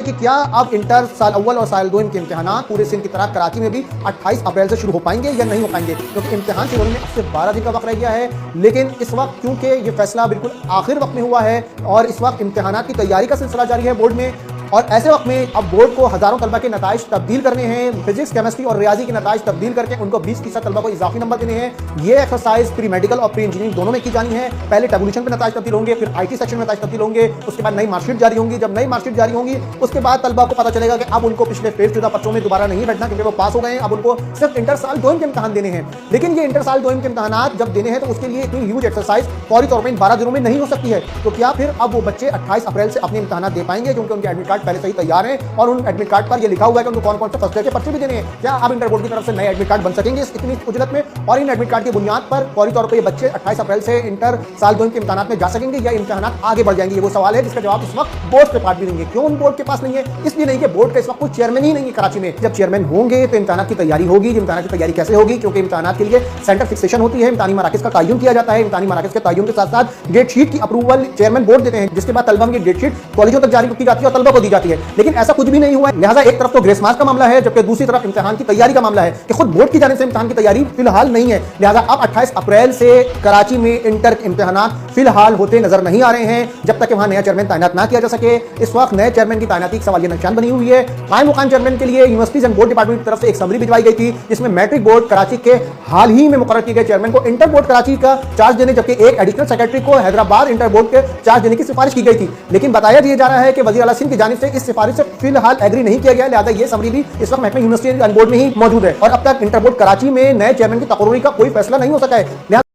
कि क्या अब इंटर साल अव्वल और साल 2 के इम्तिहान पूरे सिंध की तरह कराची में भी 28 अप्रैल से शुरू हो पाएंगे या नहीं हो पाएंगे, क्योंकि इम्तिहान शुरू होने में अब से 12 दिन का वक्त रह गया है। लेकिन इस वक्त क्योंकि ये फैसला बिल्कुल आखिर वक्त में हुआ है और इस वक्त इम्तिहान की तैयारी का सिलसिला जारी है बोर्ड में, और ऐसे वक्त में अब बोर्ड को हजारों तलबा के नताइज तब्दील करने हैं, फिजिक्स, केमिस्ट्री और रियाजी के नताइज तब्दील करके उनको 20% तलबा को इजाफी नंबर देने हैं। ये एक्सरसाइज प्री मेडिकल और प्री इंजीनियरिंग दोनों में की जानी है। पहले टेबुलेशन पे नताइज तब्दील होंगे, फिर IT सेक्शन में नताइज तब्दील होंगे, उसके बाद नई मार्कशीट जारी होंगी। जब नई मार्कशीट जारी होंगी उसके बाद तलबा को पता चलेगा कि अब उनको पिछले फेल शुदा पर्चों में दोबारा नहीं बैठना, क्योंकि वो पास हो गए हैं। अब उनको सिर्फ इंटर साल 2 के इम्तिहान देने हैं। लेकिन ये इंटर साल 2 के इम्तिहान जब देने हैं तो उसके लिए इतनी ह्यूज एक्सरसाइज फौरी तौर पर इन 12 दिनों में नहीं हो सकती है। तो क्या फिर अब वो बच्चे 28 अप्रैल से अपने इम्तिहान दे पाएंगे, क्योंकि उनके एडमिट कार्ड पहले से ही तैयार हैं और उन एडमिट कार्ड पर ये लिखा हुआ है कि उनको कौन कौन से फर्स्ट ईयर के पर्चे भी देने हैं। क्या अब इंटर बोर्ड की तरफ से नए एडमिट कार्ड बन सकेंगे इस इतनी उजलत में, और इन एडमिट कार्ड की बुनियाद पर फौरी तौर पर ये बच्चे 28 अप्रैल से इंटर साल 2 के इम्तिहान में जा सकेंगे या इम्तिहान आगे बढ़ जाएंगे? ये वो सवाल है जिसका जवाब इस वक्त बोर्ड के पास भी नहीं है। क्यों उन बोर्ड के पास नहीं है? इसलिए नहीं कि बोर्ड का इस वक्त कोई चेयरमैन ही नहीं है कराची में। जब चेयरमैन होंगे तो इम्तिहान की तैयारी होगी। इम्तिहान की तैयारी कैसे होगी? क्योंकि इम्तिहान के लिए सेंटर फिक्सेशन होती है, इम्तिहानी मराकज़ का तय्युन किया जाता है। इम्तिहानी मराकज़ के तय्युन के साथ साथ डेट शीट की अप्रूवल चेयरमैन बोर्ड देते हैं, जिसके बाद तलबा की डेट शीट कॉलेजों तक जारी की जाती है और तलबा को दी जाती है। लेकिन ऐसा कुछ भी नहीं हुआ है। लिहाजा एक तरफ तो ग्रेस मार्क्स का मामला है, जबकि दूसरी तरफ इम्तिहान की तैयारी का मामला है कि खुद बोर्ड की जानिब से इम्तिहान की तैयारी फिलहाल नहीं है। लिहाजा अब 28 अप्रैल से कराची में इंटर इम्तिहान फिलहाल होते नजर नहीं आ रहे हैं, जब तक कि वहां नया चेयरमैन तैनात ना किया जा सके। इस वक्त नए चेयरमैन की तैनाती सवालिया निशान बनी हुई है। कायम मुकाम चेयरमैन के लिए यूनिवर्सिटीज एंड बोर्ड डिपार्टमेंट की तरफ से एक समरी भिजवाई गई थी, जिसमें मैट्रिक बोर्ड कराची के हाल ही में मुकर्रर किए गए चेयरमैन को इंटर बोर्ड कराची का चार्ज देने, जबकि एक एडिशनल सेक्रेटरी को हैदराबाद इंटर बोर्ड के चार्ज देने की सिफारिश की गई थी। लेकिन बताया दिया जा रहा है कि वजीर आला सिंध की जानिब से इस सिफारिश से फिलहाल एग्री नहीं किया गया। लिहाजा ये समरी भी इस वक्त महकमे यूनिवर्सिटी एंड बोर्ड में ही मौजूद है और अब तक इंटर बोर्ड कराची में नए चेयरमैन की तकर्री का कोई फैसला नहीं हो सका है।